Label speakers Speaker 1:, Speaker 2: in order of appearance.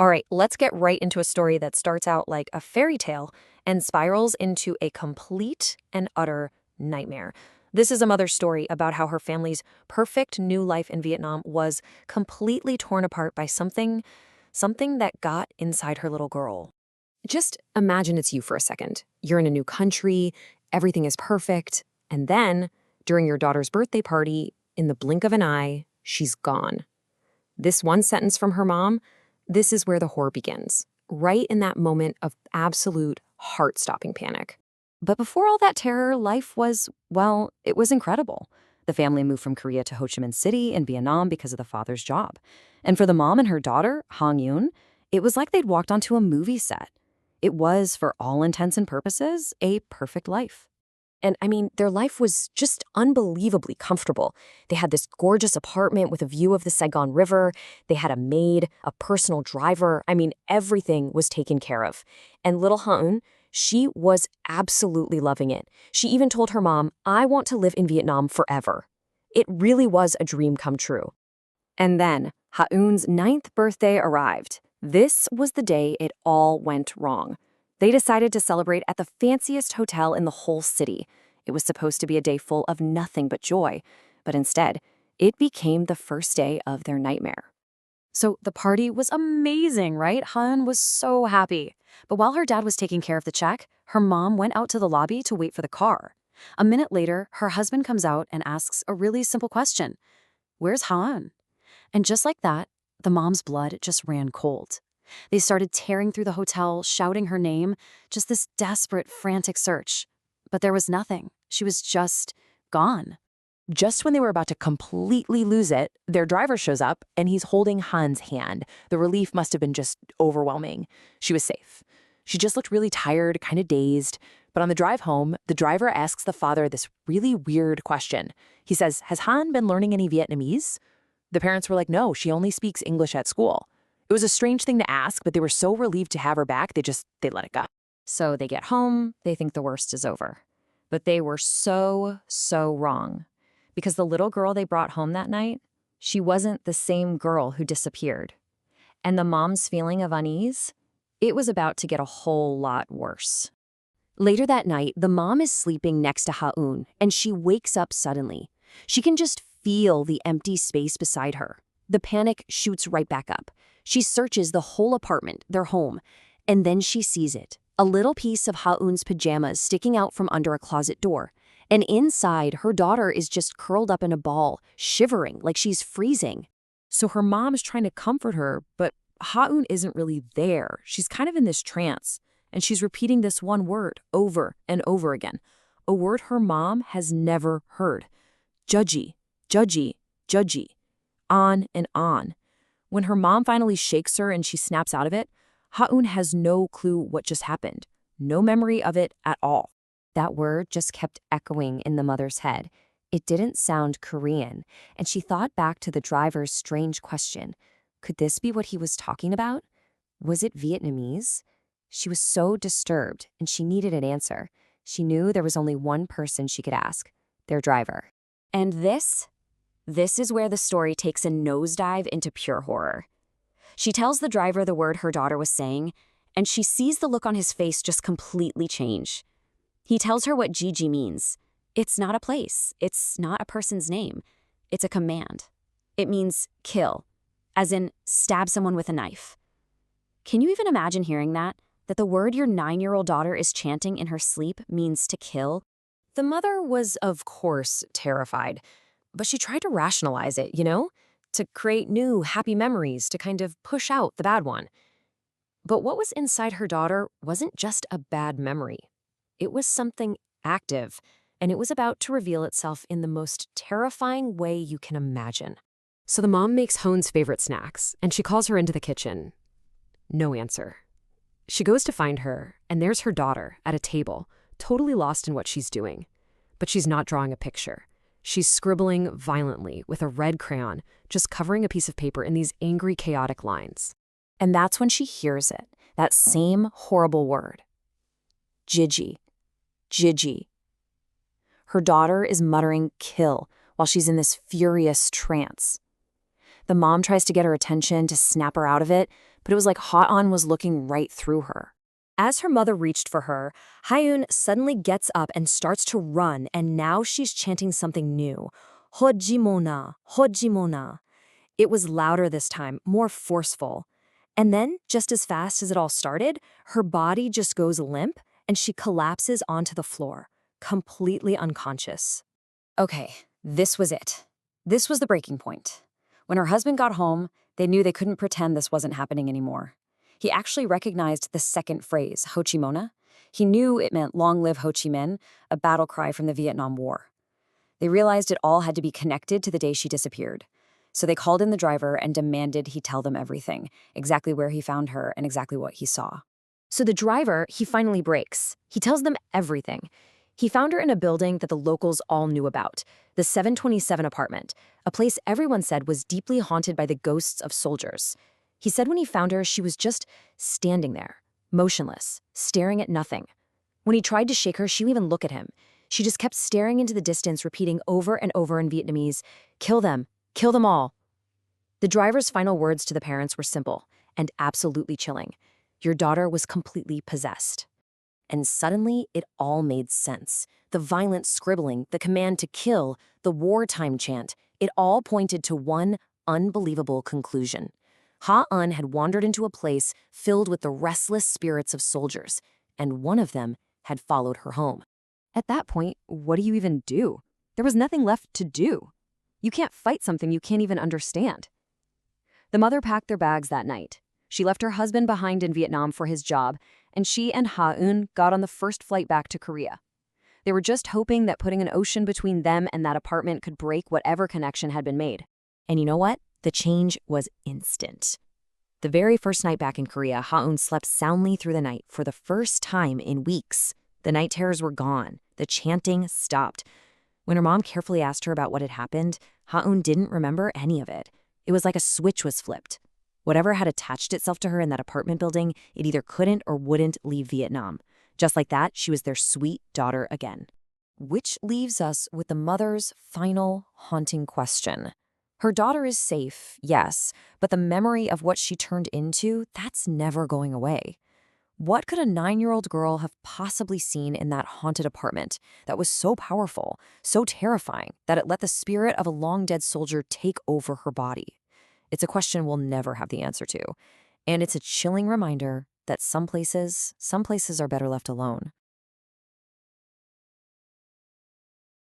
Speaker 1: All right, let's get right into a story that starts out like a fairy tale and spirals into a complete and utter nightmare. This is a mother's story about how her family's perfect new life in Vietnam was completely torn apart by something that got inside her little girl. Just imagine it's you for a second. You're in a new country, everything is perfect, and then, during your daughter's birthday party, in the blink of an eye, she's gone. This one sentence from her mom, this is where the horror begins, right in that moment of absolute heart-stopping panic. But before all that terror, life was, well, it was incredible. The family moved from Korea to Ho Chi Minh City in Vietnam because of the father's job. And for the mom and her daughter, Hong Yoon, it was like they'd walked onto a movie set. It was, for all intents and purposes, a perfect life. And I mean, their life was just unbelievably comfortable. They had this gorgeous apartment with a view of the Saigon River. They had a maid, a personal driver. I mean, everything was taken care of. And little Hun, she was absolutely loving it. She even told her mom, I want to live in Vietnam forever. It really was a dream come true. And then, Ha-eun's 9th birthday arrived. This was the day it all went wrong. They decided to celebrate at the fanciest hotel in the whole city. It was supposed to be a day full of nothing but joy, but instead, it became the first day of their nightmare. So the party was amazing, right? Han was so happy. But while her dad was taking care of the check, her mom went out to the lobby to wait for the car. A minute later, her husband comes out and asks a really simple question. Where's Han? And just like that, the mom's blood just ran cold. They started tearing through the hotel, shouting her name, just this desperate, frantic search. But there was nothing. She was just gone.
Speaker 2: Just when they were about to completely lose it, their driver shows up and he's holding Han's hand. The relief must have been just overwhelming. She was safe. She just looked really tired, kind of dazed. But on the drive home, the driver asks the father this really weird question. He says, has Han been learning any Vietnamese? The parents were like, no, she only speaks English at school. It was a strange thing to ask, but they were so relieved to have her back, they let it go.
Speaker 1: So they get home, they think the worst is over. But they were so wrong. Because the little girl they brought home that night, she wasn't the same girl who disappeared. And the mom's feeling of unease, it was about to get a whole lot worse. Later that night, the mom is sleeping next to Ha-eun, and she wakes up suddenly. She can just feel the empty space beside her. The panic shoots right back up. She searches the whole apartment, their home, and then she sees it. A little piece of Ha-eun's pajamas sticking out from under a closet door. And inside, her daughter is just curled up in a ball, shivering like she's freezing. So her mom's trying to comfort her, but Ha-eun isn't really there. She's kind of in this trance, and she's repeating this one word over and over again, a word her mom has never heard. Judgy, judgy, judgy. On and on. When her mom finally shakes her and she snaps out of it, Ha-eun has no clue what just happened. No memory of it at all. That word just kept echoing in the mother's head. It didn't sound Korean, and she thought back to the driver's strange question. Could this be what he was talking about? Was it Vietnamese? She was so disturbed, and she needed an answer. She knew there was only one person she could ask, their driver. And this is where the story takes a nosedive into pure horror. She tells the driver the word her daughter was saying, and she sees the look on his face just completely change. He tells her what Gigi means. It's not a place. It's not a person's name. It's a command. It means kill, as in stab someone with a knife. Can you even imagine hearing that? That the word your 9-year-old daughter is chanting in her sleep means to kill? The mother was, of course, terrified. But she tried to rationalize it, to create new, happy memories, to kind of push out the bad one. But what was inside her daughter wasn't just a bad memory. It was something active, and it was about to reveal itself in the most terrifying way you can imagine. So the mom makes Hone's favorite snacks, and she calls her into the kitchen. No answer. She goes to find her, and there's her daughter at a table, totally lost in what she's doing. But she's not drawing a picture. She's scribbling violently with a red crayon, just covering a piece of paper in these angry, chaotic lines. And that's when she hears it, that same horrible word. Gigi. Gigi. Her daughter is muttering kill while she's in this furious trance. The mom tries to get her attention to snap her out of it,
Speaker 2: but it was like Ha-eun was looking right through her.
Speaker 3: As her mother reached for her, Hyun suddenly gets up and starts to run, and now she's chanting something new. Hojimona, Hojimona. It was louder this time, more forceful. And then, just as fast as it all started, her body just goes limp and she collapses onto the floor, completely unconscious.
Speaker 1: Okay, this was it. This was the breaking point. When her husband got home, they knew they couldn't pretend this wasn't happening anymore. He actually recognized the second phrase, Ho Chi Minh. He knew it meant long live Ho Chi Minh, a battle cry from the Vietnam War. They realized it all had to be connected to the day she disappeared. So they called in the driver and demanded he tell them everything, exactly where he found her and exactly what he saw.
Speaker 3: So the driver, he finally breaks. He tells them everything. He found her in a building that the locals all knew about, the 727 apartment, a place everyone said was deeply haunted by the ghosts of soldiers. He said when he found her, she was just standing there, motionless, staring at nothing. When he tried to shake her, she wouldn't even look at him. She just kept staring into the distance, repeating over and over in Vietnamese, "Kill them all." The driver's final words to the parents were simple and absolutely chilling. Your daughter was completely possessed. And suddenly, it all made sense. The violent scribbling, the command to kill, the wartime chant, it all pointed to one unbelievable conclusion. Ha-eun had wandered into a place filled with the restless spirits of soldiers, and one of them had followed her home.
Speaker 1: At that point, what do you even do? There was nothing left to do. You can't fight something you can't even understand. The mother packed their bags that night. She left her husband behind in Vietnam for his job, and she and Ha-eun got on the first flight back to Korea. They were just hoping that putting an ocean between them and that apartment could break whatever connection had been made.
Speaker 3: And you know what? The change was instant. The very first night back in Korea, Ha-eun slept soundly through the night for the first time in weeks. The night terrors were gone. The chanting stopped. When her mom carefully asked her about what had happened, Ha-eun didn't remember any of it. It was like a switch was flipped. Whatever had attached itself to her in that apartment building, it either couldn't or wouldn't leave Vietnam. Just like that, she was their sweet daughter again.
Speaker 1: Which leaves us with the mother's final haunting question. Her daughter is safe, yes, but the memory of what she turned into, that's never going away. What could a 9-year-old girl have possibly seen in that haunted apartment that was so powerful, so terrifying, that it let the spirit of a long-dead soldier take over her body? It's a question we'll never have the answer to, and it's a chilling reminder that some places are better left alone.